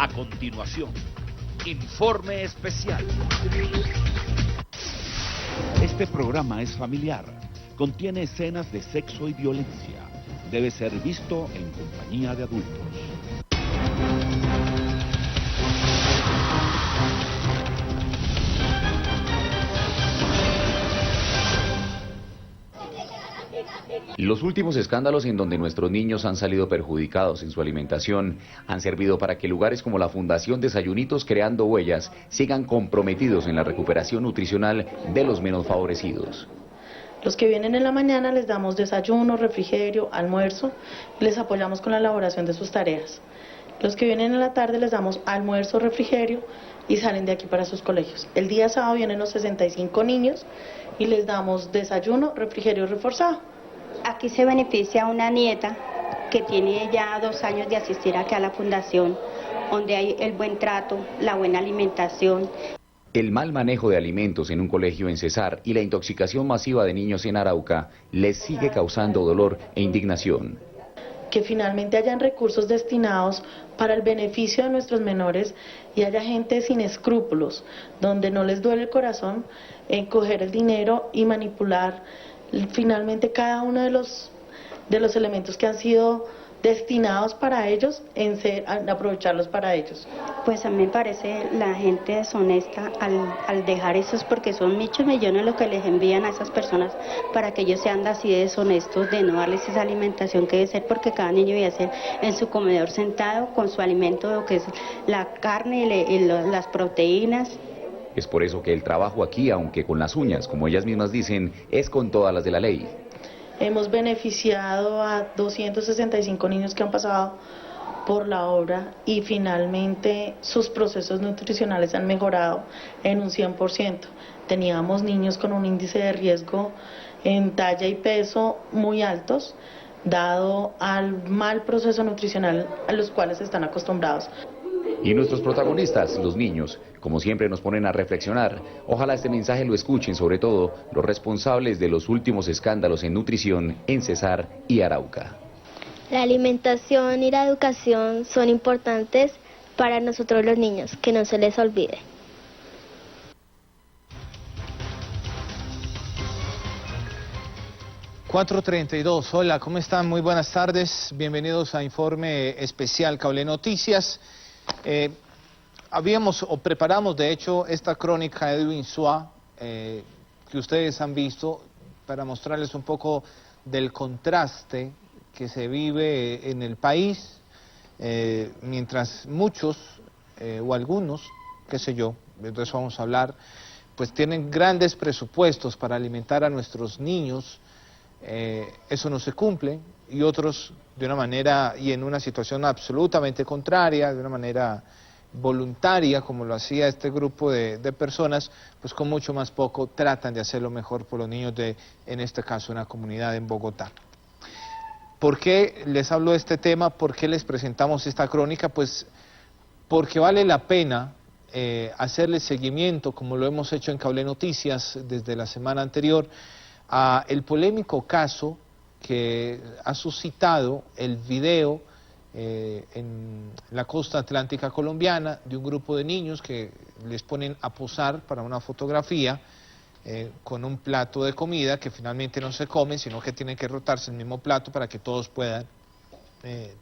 A continuación, informe especial. Este programa es familiar. Contiene escenas de sexo y violencia. Debe ser visto en compañía de adultos. Los últimos escándalos en donde nuestros niños han salido perjudicados en su alimentación han servido para que lugares como la Fundación Desayunitos Creando Huellas sigan comprometidos en la recuperación nutricional de los menos favorecidos. Los que vienen en la mañana les damos desayuno, refrigerio, almuerzo y les apoyamos con la elaboración de sus tareas. Los que vienen en la tarde les damos almuerzo, refrigerio y salen de aquí para sus colegios. El día sábado vienen los 65 niños y les damos desayuno, refrigerio reforzado. Aquí se beneficia una nieta que tiene ya 2 años de asistir aquí a la fundación, donde hay el buen trato, la buena alimentación. El mal manejo de alimentos en un colegio en Cesar y la intoxicación masiva de niños en Arauca les sigue causando dolor e indignación. Que finalmente hayan recursos destinados para el beneficio de nuestros menores y haya gente sin escrúpulos, donde no les duele el corazón en coger el dinero y manipular finalmente cada uno de los elementos que han sido destinados para ellos, en aprovecharlos para ellos. Pues a mí me parece la gente deshonesta al dejar esos, porque son muchos millones los que les envían a esas personas para que ellos sean así deshonestos de no darles esa alimentación que debe ser, porque cada niño debe ser en su comedor sentado con su alimento, lo que es la carne y las proteínas. Es por eso que el trabajo aquí, aunque con las uñas, como ellas mismas dicen, es con todas las de la ley. Hemos beneficiado a 265 niños que han pasado por la obra y finalmente sus procesos nutricionales han mejorado en un 100%. Teníamos niños con un índice de riesgo en talla y peso muy altos, dado al mal proceso nutricional a los cuales están acostumbrados. Y nuestros protagonistas, los niños, como siempre nos ponen a reflexionar. Ojalá este mensaje lo escuchen, sobre todo los responsables de los últimos escándalos en nutrición en Cesar y Arauca. La alimentación y la educación son importantes para nosotros los niños, que no se les olvide. ...4:32, hola, ¿cómo están? Muy buenas tardes, bienvenidos a Informe Especial Cable Noticias. Preparamos de hecho esta crónica de Edwin Suá, que ustedes han visto, para mostrarles un poco del contraste que se vive en el país, mientras muchos, o algunos, qué sé yo, de eso vamos a hablar, pues tienen grandes presupuestos para alimentar a nuestros niños. Eso no se cumple, y otros de una manera y en una situación absolutamente contraria, de una manera voluntaria, como lo hacía este grupo de personas, pues con mucho más poco tratan de hacerlo mejor por los niños de, en este caso, una comunidad en Bogotá. ¿Por qué les hablo de este tema? ¿Por qué les presentamos esta crónica? Pues porque vale la pena hacerle seguimiento, como lo hemos hecho en Cable Noticias desde la semana anterior, a el polémico caso que ha suscitado el video en la costa atlántica colombiana de un grupo de niños que les ponen a posar para una fotografía con un plato de comida que finalmente no se come, sino que tienen que rotarse el mismo plato para que todos puedan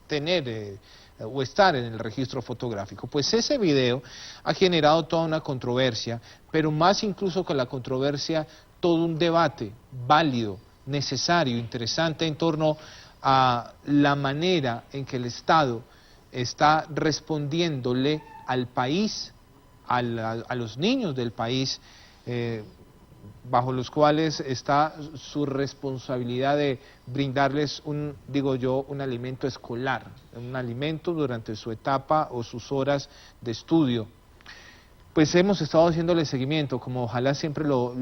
tener o estar en el registro fotográfico. Pues ese video ha generado toda una controversia, pero más incluso que la controversia, todo un debate válido, necesario, interesante en torno a la manera en que el Estado está respondiéndole al país, a los niños del país, bajo los cuales está su responsabilidad de brindarles un alimento escolar, un alimento durante su etapa o sus horas de estudio. Pues hemos estado haciéndole seguimiento, como ojalá siempre lo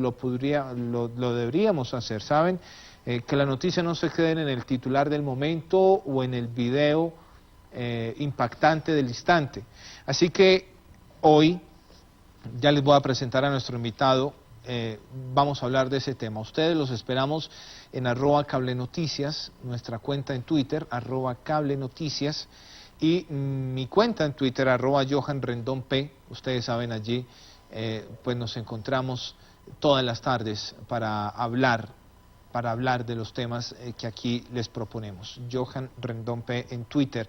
deberíamos hacer, ¿saben? Que la noticia no se quede en el titular del momento o en el video impactante del instante. Así que hoy ya les voy a presentar a nuestro invitado, vamos a hablar de ese tema. Ustedes los esperamos en @cablenoticias, nuestra cuenta en Twitter, @cablenoticias, y mi cuenta en Twitter, @JohanRendonP. Ustedes saben, allí pues nos encontramos todas las tardes para hablar de los temas que aquí les proponemos. Johan Rendón P en Twitter.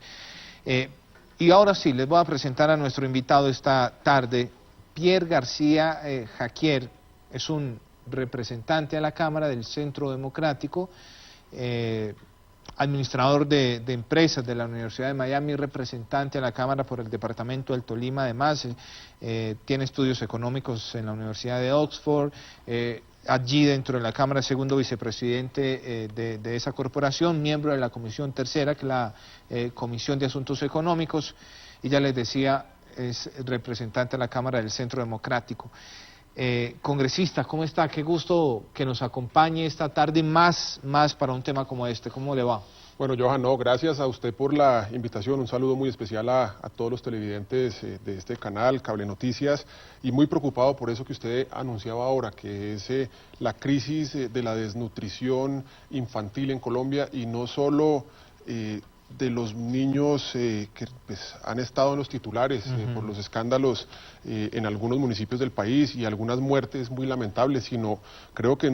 Y ahora sí, les voy a presentar a nuestro invitado esta tarde. Pierre García Jaquier es un representante a la Cámara del Centro Democrático, administrador de empresas de la Universidad de Miami, representante a la Cámara por el Departamento del Tolima, además tiene estudios económicos en la Universidad de Oxford, allí dentro de la Cámara, segundo vicepresidente de esa corporación, miembro de la Comisión Tercera, que es la Comisión de Asuntos Económicos, y ya les decía, es representante a la Cámara del Centro Democrático. Congresista, ¿cómo está? Qué gusto que nos acompañe esta tarde más para un tema como este. ¿Cómo le va? Bueno, Johan, no, gracias a usted por la invitación. Un saludo muy especial a todos los televidentes de este canal, Cable Noticias, y muy preocupado por eso que usted anunciaba ahora, que es la crisis de la desnutrición infantil en Colombia, y no solo de los niños que pues, han estado en los titulares por los escándalos en algunos municipios del país y algunas muertes muy lamentables, sino creo que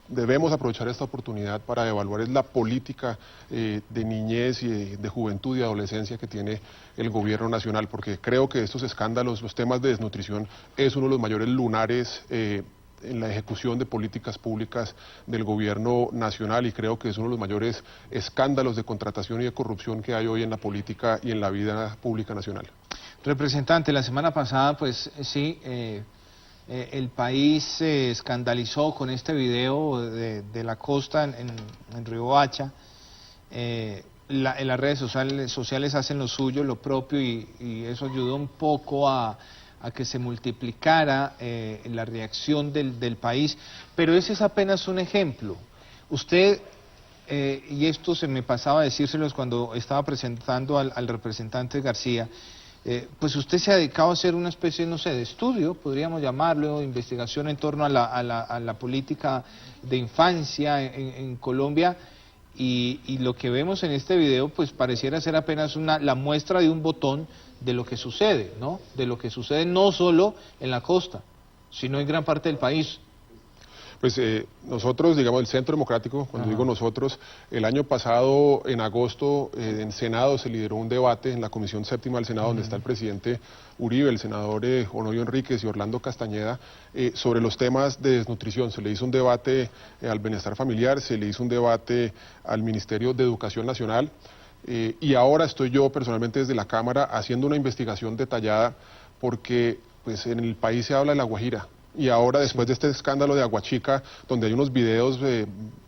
debemos aprovechar esta oportunidad para evaluar la política de niñez y de juventud y adolescencia que tiene el gobierno nacional, porque creo que estos escándalos, los temas de desnutrición, es uno de los mayores lunares en la ejecución de políticas públicas del gobierno nacional, y creo que es uno de los mayores escándalos de contratación y de corrupción que hay hoy en la política y en la vida pública nacional. Representante, la semana pasada, pues sí, el país se escandalizó con este video de la costa en Riohacha. En las redes sociales hacen lo suyo, lo propio, y eso ayudó un poco a que se multiplicara la reacción del país, pero ese es apenas un ejemplo. Usted, y esto se me pasaba a decírselos cuando estaba presentando al representante García, pues usted se ha dedicado a hacer una especie, no sé, de estudio, podríamos llamarlo, investigación en torno a la política de infancia en Colombia, y lo que vemos en este video pues pareciera ser apenas la muestra de un botón de lo que sucede, ¿no? De lo que sucede no solo en la costa, sino en gran parte del país. Pues nosotros, digamos, el Centro Democrático, cuando digo nosotros, el año pasado, en agosto, en Senado se lideró un debate en la Comisión Séptima del Senado, donde está el presidente Uribe, el senador Honorio Enríquez y Orlando Castañeda, sobre los temas de desnutrición. Se le hizo un debate al bienestar familiar, se le hizo un debate al Ministerio de Educación Nacional, y ahora estoy yo personalmente desde la Cámara haciendo una investigación detallada, porque pues en el país se habla de La Guajira. Y ahora, después de este escándalo de Aguachica, donde hay unos videos,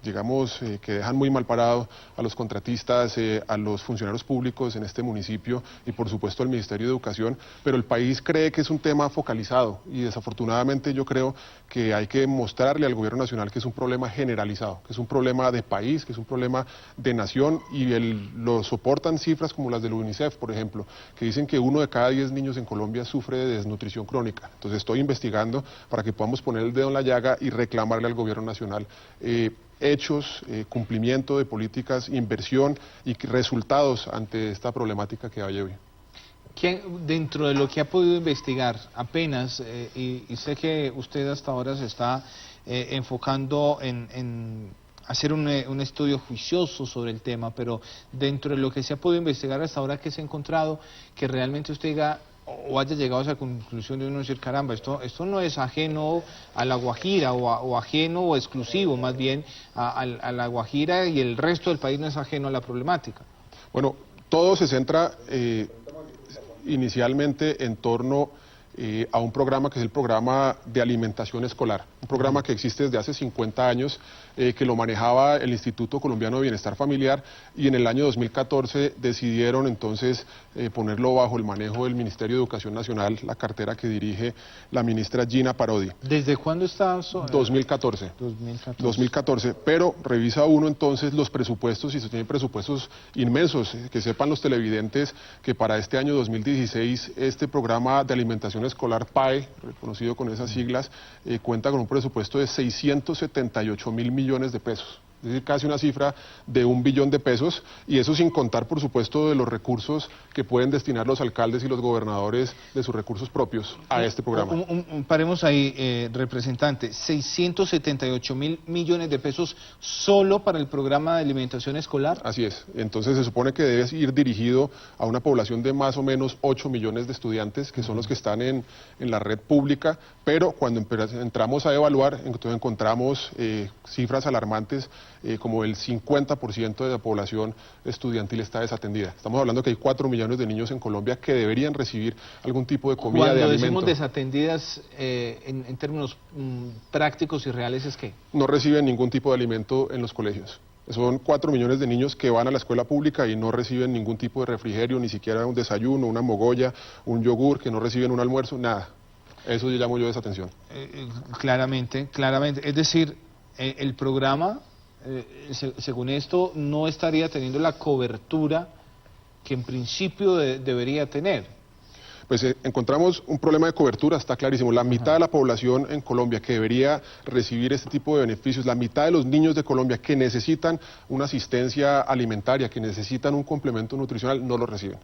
digamos, que dejan muy mal parado a los contratistas, a los funcionarios públicos en este municipio y, por supuesto, al Ministerio de Educación, pero el país cree que es un tema focalizado, y desafortunadamente yo creo que hay que mostrarle al gobierno nacional que es un problema generalizado, que es un problema de país, que es un problema de nación, y lo soportan cifras como las del UNICEF, por ejemplo, que dicen que 1 de cada 10 niños en Colombia sufre de desnutrición crónica. Entonces estoy investigando para que podamos poner el dedo en la llaga y reclamarle al gobierno nacional hechos, cumplimiento de políticas, inversión y resultados ante esta problemática que hay hoy. Dentro de lo que ha podido investigar apenas, y sé que usted hasta ahora se está enfocando en hacer un estudio juicioso sobre el tema, pero dentro de lo que se ha podido investigar hasta ahora, ¿qué se ha encontrado que realmente usted diga o haya llegado a esa conclusión de uno decir, caramba, esto no es ajeno a La Guajira, o ajeno o exclusivo más bien a La Guajira, y el resto del país no es ajeno a la problemática? Bueno, todo se centra inicialmente en torno a un programa que es el programa de alimentación escolar, un programa que existe desde hace 50 años, que lo manejaba el Instituto Colombiano de Bienestar Familiar, y en el año 2014 decidieron entonces ponerlo bajo el manejo del Ministerio de Educación Nacional, la cartera que dirige la ministra Gina Parodi. ¿Desde cuándo está? 2014. 2014, pero revisa uno entonces los presupuestos, y se tienen presupuestos inmensos. Que sepan los televidentes que para este año 2016 este programa de alimentación escolar PAE, reconocido con esas siglas, cuenta con un presupuesto de 678.000 millones de pesos. es decir, casi una cifra de 1 billón de pesos, y eso sin contar, por supuesto, de los recursos que pueden destinar los alcaldes y los gobernadores de sus recursos propios a este programa. Paremos ahí, representante, 678.000 millones de pesos solo para el programa de alimentación escolar. Así es, entonces se supone que debe ir dirigido a una población de más o menos 8 millones de estudiantes, que son los que están en la red pública, pero cuando entramos a evaluar, entonces encontramos cifras alarmantes, como el 50% de la población estudiantil está desatendida. Estamos hablando que hay 4 millones de niños en Colombia que deberían recibir algún tipo de comida, de alimento. Cuando decimos desatendidas, en términos prácticos y reales, ¿es qué? No reciben ningún tipo de alimento en los colegios. Son 4 millones de niños que van a la escuela pública y no reciben ningún tipo de refrigerio, ni siquiera un desayuno, una mogolla, un yogur, que no reciben un almuerzo, nada. Eso yo llamo yo desatención. Claramente. Es decir, el programa, según esto, no estaría teniendo la cobertura que en principio debería tener. Pues encontramos un problema de cobertura, está clarísimo. La mitad de la población en Colombia que debería recibir este tipo de beneficios, la mitad de los niños de Colombia que necesitan una asistencia alimentaria, que necesitan un complemento nutricional, no lo reciben.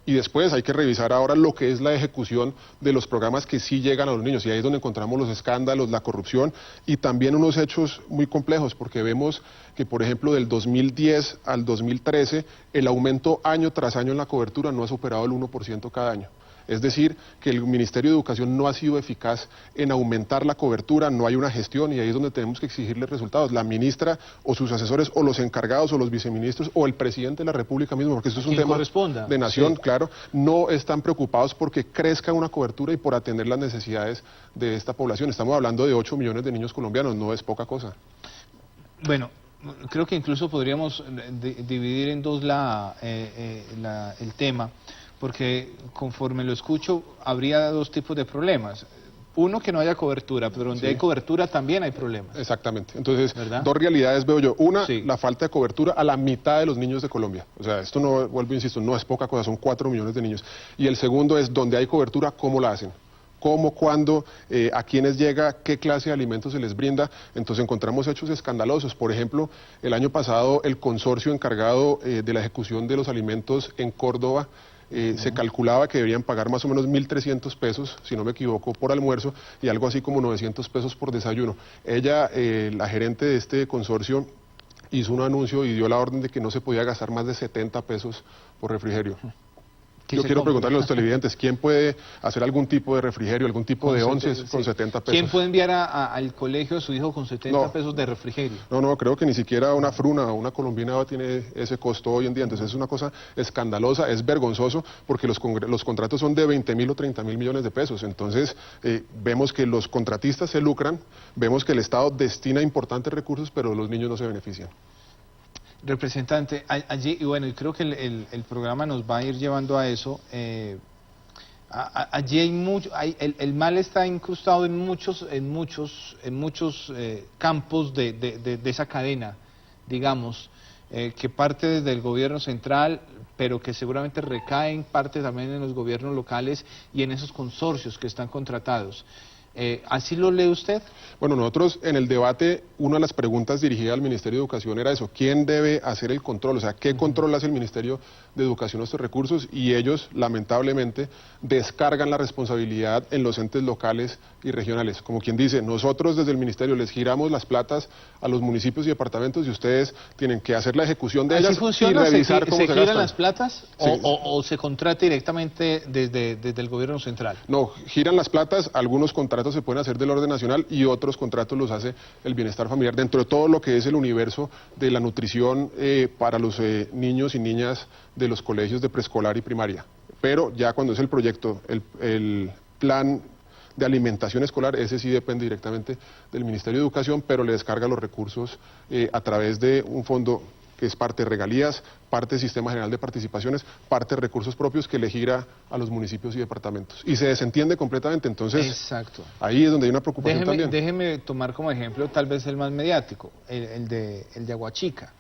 Y después hay que revisar ahora lo que es la ejecución de los programas que sí llegan a los niños, y ahí es donde encontramos los escándalos, la corrupción y también unos hechos muy complejos, porque vemos que, por ejemplo, del 2010 al 2013, el aumento año tras año en la cobertura no ha superado el 1% cada año. Es decir, que el Ministerio de Educación no ha sido eficaz en aumentar la cobertura, no hay una gestión, y ahí es donde tenemos que exigirle resultados. La ministra o sus asesores o los encargados o los viceministros o el presidente de la República mismo, porque esto es un tema de nación, sí, claro, no están preocupados porque crezca una cobertura y por atender las necesidades de esta población. Estamos hablando de 8 millones de niños colombianos, no es poca cosa. Bueno, creo que incluso podríamos dividir en dos el tema, porque conforme lo escucho habría dos tipos de problemas. Uno, que no haya cobertura, pero donde hay cobertura también hay problemas. Exactamente. Entonces, ¿verdad? Dos realidades veo yo. Una, la falta de cobertura a la mitad de los niños de Colombia. O sea, esto no, vuelvo, insisto, no es poca cosa, son 4 millones de niños. Y el segundo es, donde hay cobertura, ¿cómo la hacen? ¿Cómo, cuándo, a quiénes llega, qué clase de alimentos se les brinda? Entonces encontramos hechos escandalosos. Por ejemplo, el año pasado el consorcio encargado de la ejecución de los alimentos en Córdoba, se calculaba que deberían pagar más o menos 1.300 pesos, si no me equivoco, por almuerzo, y algo así como 900 pesos por desayuno. Ella, la gerente de este consorcio, hizo un anuncio y dio la orden de que no se podía gastar más de 70 pesos por refrigerio. Yo quiero preguntarle a los televidentes, ¿quién puede hacer algún tipo de refrigerio, algún tipo de once con 70 pesos? ¿Quién puede enviar al colegio a su hijo con 70 pesos de refrigerio? No, creo que ni siquiera una fruna o una colombina tiene ese costo hoy en día. Entonces es una cosa escandalosa, es vergonzoso, porque los contratos son de 20.000 o 30.000 millones de pesos. Entonces vemos que los contratistas se lucran, vemos que el Estado destina importantes recursos, pero los niños no se benefician. Representante, allí, y bueno, y creo que el programa nos va a ir llevando a eso. Allí hay mucho, el mal está incrustado en muchos campos de esa cadena, digamos, que parte desde el gobierno central, pero que seguramente recae en parte también en los gobiernos locales y en esos consorcios que están contratados. ¿Así lo lee usted? Bueno, nosotros en el debate, una de las preguntas dirigidas al Ministerio de Educación era eso: ¿quién debe hacer el control? O sea, ¿qué control hace el Ministerio de Educación de estos recursos? Y ellos, lamentablemente, descargan la responsabilidad en los entes locales y regionales. Como quien dice, nosotros desde el Ministerio les giramos las platas a los municipios y departamentos y ustedes tienen que hacer la ejecución de ellas y revisar cómo se gastan. ¿Se giran las platas o se contrata directamente desde el gobierno central? No, giran las platas, algunos contratos se pueden hacer del orden nacional y otros contratos los hace el bienestar familiar dentro de todo lo que es el universo de la nutrición para los niños y niñas de los colegios de preescolar y primaria. Pero ya cuando es el proyecto, el plan de alimentación escolar, ese sí depende directamente del Ministerio de Educación, pero le descarga los recursos a través de un fondo que es parte de regalías, parte del Sistema General de Participaciones, parte de recursos propios que le gira a los municipios y departamentos. Y se desentiende completamente, entonces exacto. Ahí es donde hay una preocupación también. Déjeme tomar como ejemplo tal vez el más mediático, el de Aguachica.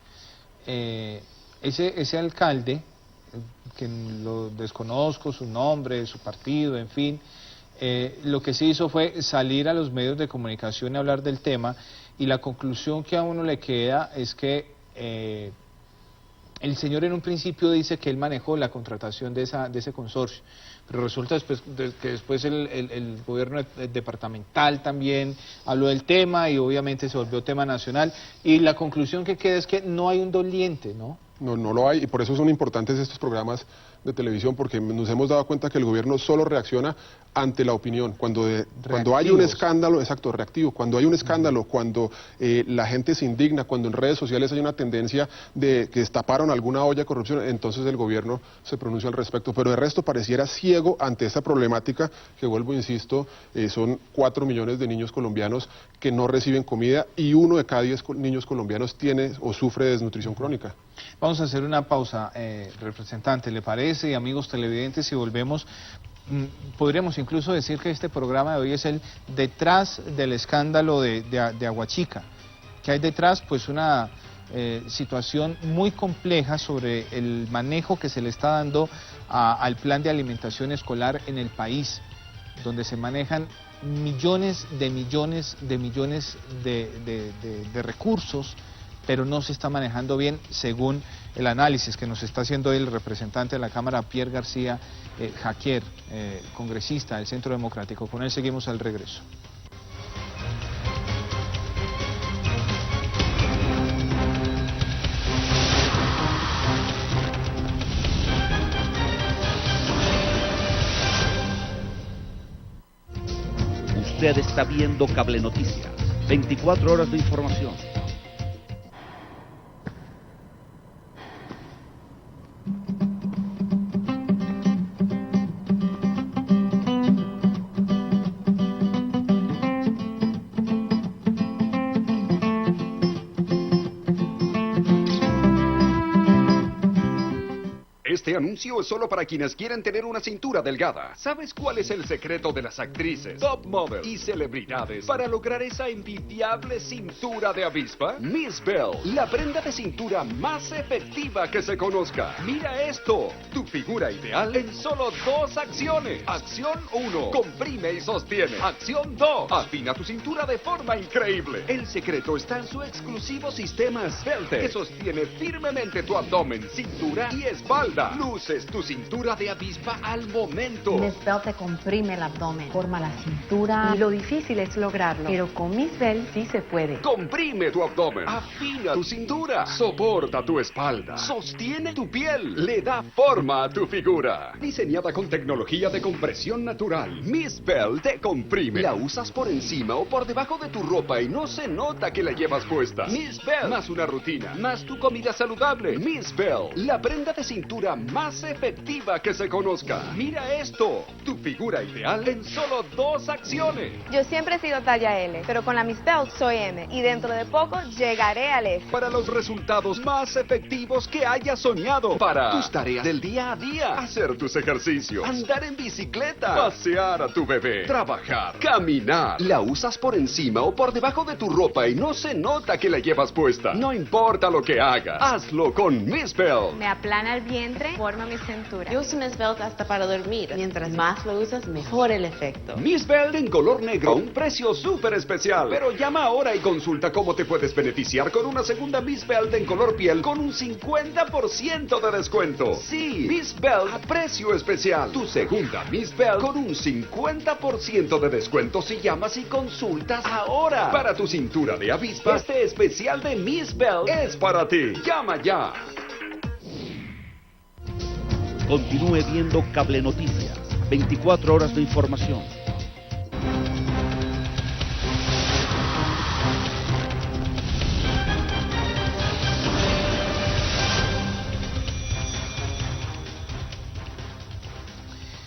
Ese alcalde, que lo desconozco, su nombre, su partido, en fin, lo que se hizo fue salir a los medios de comunicación y hablar del tema y la conclusión que a uno le queda es que el señor en un principio dice que él manejó la contratación de ese consorcio, pero resulta que después el gobierno departamental también habló del tema y obviamente se volvió tema nacional, y la conclusión que queda es que no hay un doliente, ¿no? No, no lo hay, y por eso son importantes estos programas de televisión, porque nos hemos dado cuenta que el gobierno solo reacciona ante la opinión. Cuando hay un escándalo, exacto, reactivo, cuando hay un escándalo, cuando la gente se indigna, cuando en redes sociales hay una tendencia de que destaparon alguna olla de corrupción, entonces el gobierno se pronuncia al respecto. Pero de resto pareciera ciego ante esta problemática, que vuelvo, insisto, son 4 millones de niños colombianos que no reciben comida, y 1 de cada 10 niños colombianos tiene o sufre de desnutrición crónica. Vamos a hacer una pausa, representante, ¿le parece? Y amigos televidentes, si volvemos, podríamos incluso decir que este programa de hoy es el detrás del escándalo de Aguachica. Que hay detrás, pues, una situación muy compleja sobre el manejo que se le está dando al plan de alimentación escolar en el país, donde se manejan millones de recursos, pero no se está manejando bien según el análisis que nos está haciendo el representante de la Cámara, Pierre García Jaquier, congresista del Centro Democrático. Con él seguimos al regreso. Usted está viendo Cable Noticias, 24 horas de información. Este anuncio es solo para quienes quieren tener una cintura delgada. ¿Sabes cuál es el secreto de las actrices, top models y celebridades para lograr esa envidiable cintura de avispa? Miss Bell, la prenda de cintura más efectiva que se conozca. Mira esto, tu figura ideal en solo 2 acciones. Acción 1, comprime y sostiene. Acción 2, afina tu cintura de forma increíble. El secreto está en su exclusivo sistema Svelte, que sostiene firmemente tu abdomen, cintura y espalda. Luces tu cintura de avispa al momento. Miss Bell te comprime el abdomen, forma la cintura y lo difícil es lograrlo. Pero con Miss Bell sí se puede. Comprime tu abdomen, afina tu cintura, soporta tu espalda, sostiene tu piel, le da forma a tu figura. Diseñada con tecnología de compresión natural, Miss Bell te comprime. La usas por encima o por debajo de tu ropa y no se nota que la llevas puesta. Miss Bell, más una rutina, más tu comida saludable. Miss Bell, la prenda de cintura más efectiva que se conozca. Mira esto, tu figura ideal en solo 2 acciones. Yo siempre he sido talla L, pero con la Miss Bell soy M y dentro de poco llegaré al S. Para los resultados más efectivos que hayas soñado, para tus tareas del día a día, hacer tus ejercicios, andar en bicicleta, pasear a tu bebé, trabajar, caminar. La usas por encima o por debajo de tu ropa y no se nota que la llevas puesta. No importa lo que hagas, hazlo con Miss Bell. Me aplana el vientre, forma mi cintura. Yo uso Miss Bell hasta para dormir. Mientras más lo usas, mejor el efecto. Miss Bell en color negro, un precio súper especial. Pero llama ahora y consulta cómo te puedes beneficiar con una segunda Miss Bell en color piel con un 50% de descuento. Sí, Miss Bell a precio especial. Tu segunda Miss Bell con un 50% de descuento si llamas y consultas ahora. Para tu cintura de avispa, este especial de Miss Bell es para ti. Llama ya. Continúe viendo Cable Noticias, 24 horas de información.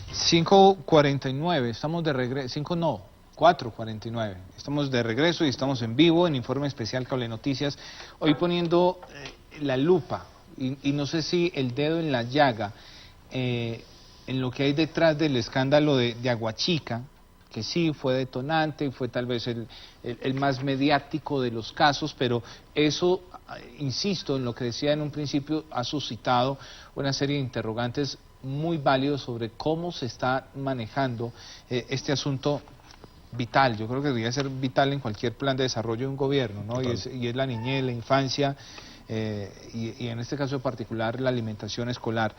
(5:49) estamos de regreso. 4:49. Estamos de regreso y estamos en vivo en Informe Especial Cable Noticias. Hoy poniendo la lupa y no sé si el dedo en la llaga en lo que hay detrás del escándalo de Aguachica, que sí fue detonante y fue tal vez el más mediático de los casos, pero eso, insisto en lo que decía en un principio, ha suscitado una serie de interrogantes muy válidos sobre cómo se está manejando este asunto vital, yo creo que debería ser vital en cualquier plan de desarrollo de un gobierno, ¿no? Y es la niñez, la infancia, y en este caso en particular la alimentación escolar.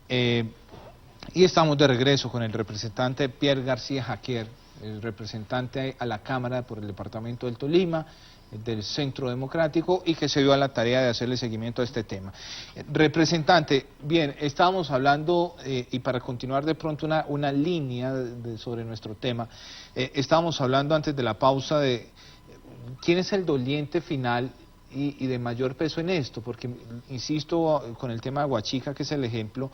Y estamos de regreso con el representante Pierre García Jaquier, el representante a la Cámara por el departamento del Tolima, del Centro Democrático, y que se dio a la tarea de hacerle seguimiento a este tema. Representante, bien, estábamos hablando, y para continuar de pronto una línea sobre nuestro tema, estábamos hablando antes de la pausa de quién es el doliente final y de mayor peso en esto, porque insisto con el tema de Aguachica, que es el ejemplo.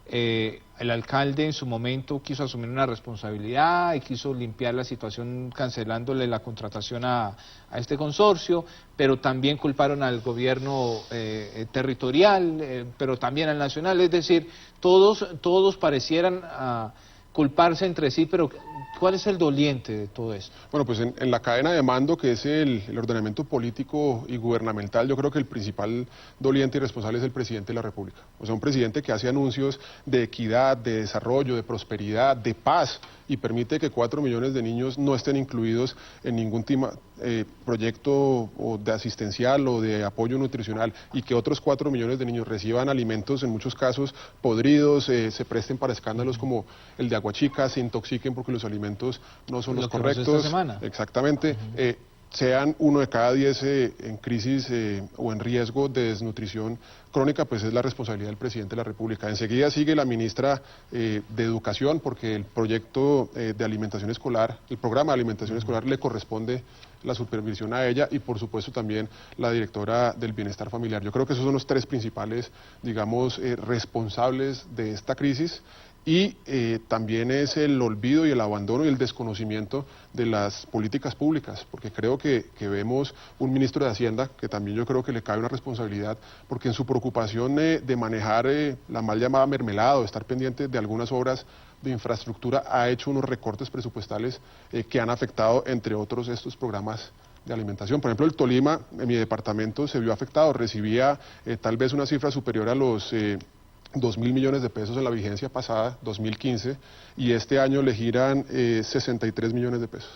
El alcalde en su momento quiso asumir una responsabilidad y quiso limpiar la situación cancelándole la contratación a este consorcio, pero también culparon al gobierno territorial, pero también al nacional, es decir, todos parecieran culparse entre sí, pero ¿cuál es el doliente de todo esto? Bueno, pues en la cadena de mando, que es el ordenamiento político y gubernamental, yo creo que el principal doliente y responsable es el presidente de la República. O sea, un presidente que hace anuncios de equidad, de desarrollo, de prosperidad, de paz, y permite que 4 millones de niños no estén incluidos en ningún proyecto o de asistencial o de apoyo nutricional, y que otros 4 millones de niños reciban alimentos, en muchos casos podridos, se presten para escándalos como el de Aguachica, se intoxiquen porque los alimentos no son los correctos. Esta semana. Exactamente. Sean 1 de cada 10 en crisis o en riesgo de desnutrición crónica, pues es la responsabilidad del presidente de la República. Enseguida sigue la ministra de Educación, porque el proyecto de alimentación escolar, el programa de alimentación escolar, le corresponde la supervisión a ella, y por supuesto también la directora del bienestar familiar. Yo creo que esos son los 3 principales, digamos, responsables de esta crisis. Y también es el olvido y el abandono y el desconocimiento de las políticas públicas, porque creo que vemos un ministro de Hacienda que también yo creo que le cabe una responsabilidad, porque en su preocupación de manejar la mal llamada mermelada, o estar pendiente de algunas obras de infraestructura, ha hecho unos recortes presupuestales que han afectado, entre otros, estos programas de alimentación. Por ejemplo, el Tolima, en mi departamento, se vio afectado, recibía tal vez una cifra superior a los 2.000 millones de pesos en la vigencia pasada, 2015, y este año le giran 63 millones de pesos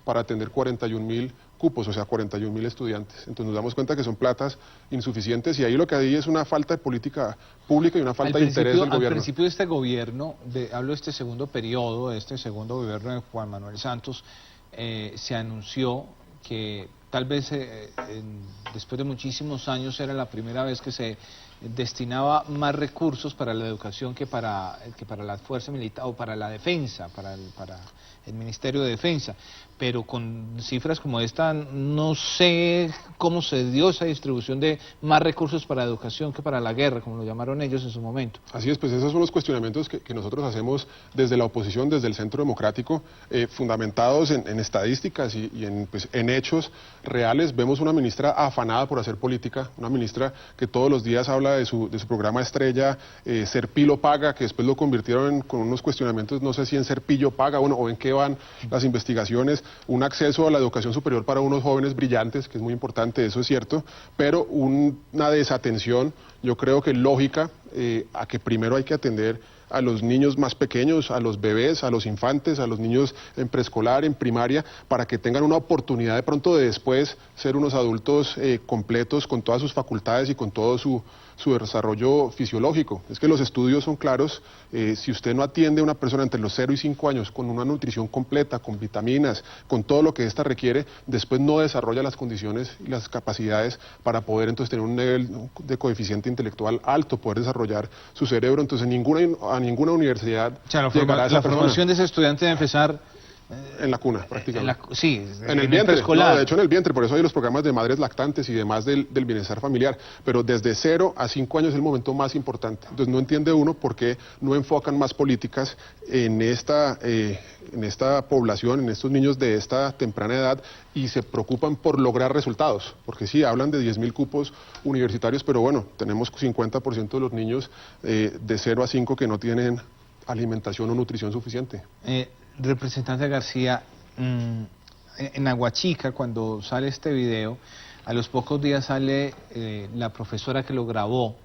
para atender 41.000 cupos, o sea, 41.000 estudiantes. Entonces nos damos cuenta que son platas insuficientes, y ahí lo que hay es una falta de política pública y una falta de interés del gobierno. Al principio de este gobierno, hablo de este segundo periodo, de este segundo gobierno de Juan Manuel Santos, se anunció que tal vez después de muchísimos años era la primera vez que se destinaba más recursos para la educación que para la fuerza militar o para la defensa, para el Ministerio de Defensa, pero con cifras como esta no sé cómo se dio esa distribución de más recursos para la educación que para la guerra, como lo llamaron ellos en su momento. Así es, pues esos son los cuestionamientos que nosotros hacemos desde la oposición, desde el Centro Democrático, fundamentados en estadísticas y en hechos reales. Vemos una ministra afanada por hacer política, una ministra que todos los días habla de su programa estrella, Serpilo Paga, que después lo convirtieron con unos cuestionamientos, no sé si en Serpillo Paga, bueno, o en qué van las investigaciones, un acceso a la educación superior para unos jóvenes brillantes, que es muy importante, eso es cierto, pero una desatención, yo creo que lógica, a que primero hay que atender a los niños más pequeños, a los bebés, a los infantes, a los niños en preescolar, en primaria, para que tengan una oportunidad de pronto de después ser unos adultos completos con todas sus facultades y con todo su desarrollo fisiológico. Es que los estudios son claros, si usted no atiende a una persona entre los 0 y 5 años con una nutrición completa, con vitaminas, con todo lo que ésta requiere, después no desarrolla las condiciones y las capacidades para poder entonces tener un nivel de coeficiente intelectual alto, poder desarrollar su cerebro. Entonces a ninguna universidad llegará esa la formación de ese estudiante debe empezar en la cuna, prácticamente. En el vientre. No, de hecho, en el vientre. Por eso hay los programas de madres lactantes y demás del bienestar familiar. Pero desde 0 a 5 años es el momento más importante. Entonces no entiende uno por qué no enfocan más políticas en esta población, en estos niños de esta temprana edad, y se preocupan por lograr resultados. Porque sí, hablan de 10.000 cupos universitarios, pero bueno, tenemos 50% de los niños de 0 a 5 que no tienen alimentación o nutrición suficiente. Representante García, en Aguachica, cuando sale este video, a los pocos días sale la profesora que lo grabó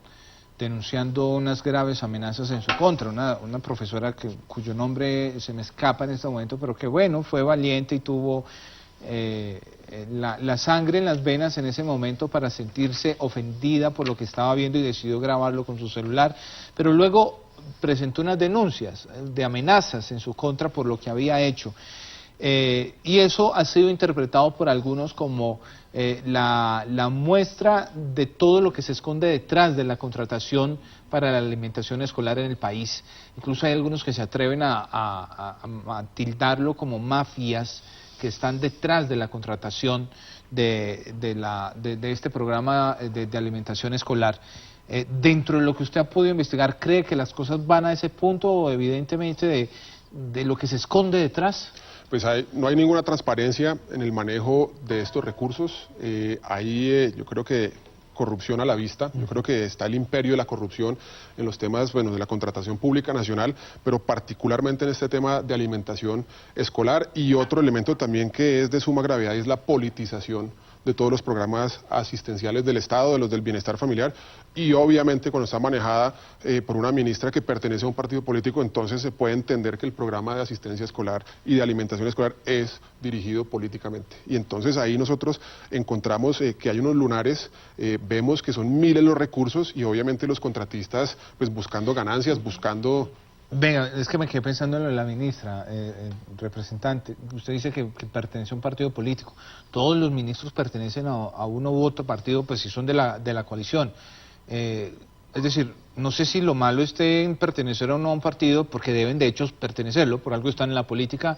denunciando unas graves amenazas en su contra, una profesora cuyo nombre se me escapa en este momento, pero que bueno, fue valiente y tuvo la sangre en las venas en ese momento para sentirse ofendida por lo que estaba viendo y decidió grabarlo con su celular, pero luego presentó unas denuncias de amenazas en su contra por lo que había hecho. Y eso ha sido interpretado por algunos como la muestra de todo lo que se esconde detrás de la contratación para la alimentación escolar en el país. Incluso hay algunos que se atreven a tildarlo como mafias que están detrás de la contratación de este programa de alimentación escolar. Dentro de lo que usted ha podido investigar, ¿cree que las cosas van a ese punto o evidentemente de lo que se esconde detrás? Pues no hay ninguna transparencia en el manejo de estos recursos. Yo creo que corrupción a la vista. Yo creo que está el imperio de la corrupción en los temas, bueno, de la contratación pública nacional, pero particularmente en este tema de alimentación escolar. Y otro elemento también que es de suma gravedad es la politización de todos los programas asistenciales del Estado, de los del bienestar familiar, y obviamente cuando está manejada por una ministra que pertenece a un partido político, entonces se puede entender que el programa de asistencia escolar y de alimentación escolar es dirigido políticamente. Y entonces ahí nosotros encontramos que hay unos lunares, vemos que son miles los recursos y obviamente los contratistas pues buscando ganancias, buscando... Venga, es que me quedé pensando en lo de la ministra, representante. Usted dice que pertenece a un partido político. Todos los ministros pertenecen a uno u otro partido, pues si son de la coalición. Es decir, no sé si lo malo esté en pertenecer o no a un partido, porque deben de hecho pertenecerlo, por algo están en la política.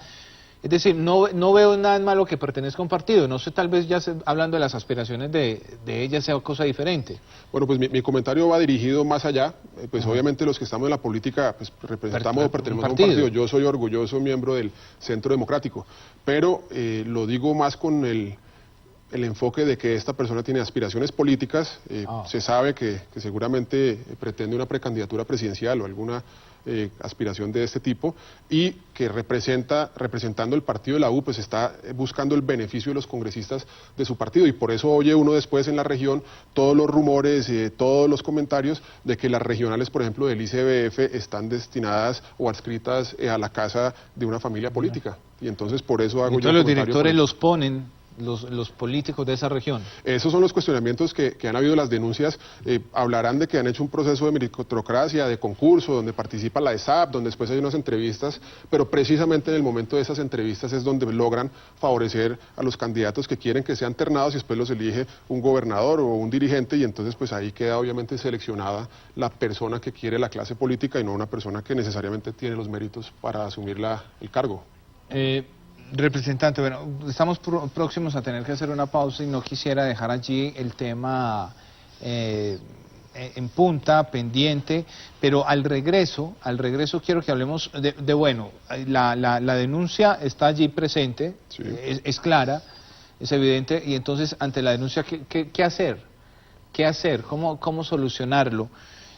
Es decir, no veo nada malo que pertenezca a un partido. No sé, tal vez ya hablando de las aspiraciones de ella sea cosa diferente. Bueno, pues mi comentario va dirigido más allá. Pues obviamente los que estamos en la política pues representamos o pertenecemos a un partido. Yo soy orgulloso miembro del Centro Democrático, pero lo digo más con el enfoque de que esta persona tiene aspiraciones políticas. Se sabe que seguramente pretende una precandidatura presidencial o alguna aspiración de este tipo, y que representando el partido de la U, pues está buscando el beneficio de los congresistas de su partido, y por eso oye uno después en la región todos los rumores, todos los comentarios de que las regionales, por ejemplo, del ICBF están destinadas o adscritas a la casa de una familia política, y entonces por eso hago yo el comentario. Entonces los directores los ponen los políticos de esa región. Esos son los cuestionamientos que han habido. Las denuncias hablarán de que han hecho un proceso de meritocracia, de concurso, donde participa la ESAP, donde después hay unas entrevistas, pero precisamente en el momento de esas entrevistas es donde logran favorecer a los candidatos que quieren que sean ternados y después los elige un gobernador o un dirigente, y entonces pues ahí queda obviamente seleccionada la persona que quiere la clase política y no una persona que necesariamente tiene los méritos para asumir el cargo. Representante, bueno, estamos próximos a tener que hacer una pausa y no quisiera dejar allí el tema en punta, pendiente, pero al regreso quiero que hablemos bueno, la denuncia está allí presente, sí. Es clara, es evidente, y entonces ante la denuncia, ¿qué hacer? ¿Qué hacer? ¿Cómo solucionarlo?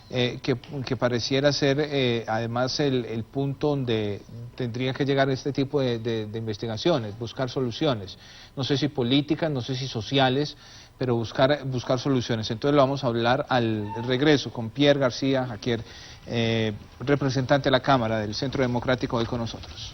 Que pareciera ser además el punto donde tendría que llegar este tipo de investigaciones, buscar soluciones, no sé si políticas, no sé si sociales, pero buscar soluciones. Entonces lo vamos a hablar al regreso con Pierre García Jaquier, representante de la Cámara del Centro Democrático, hoy con nosotros.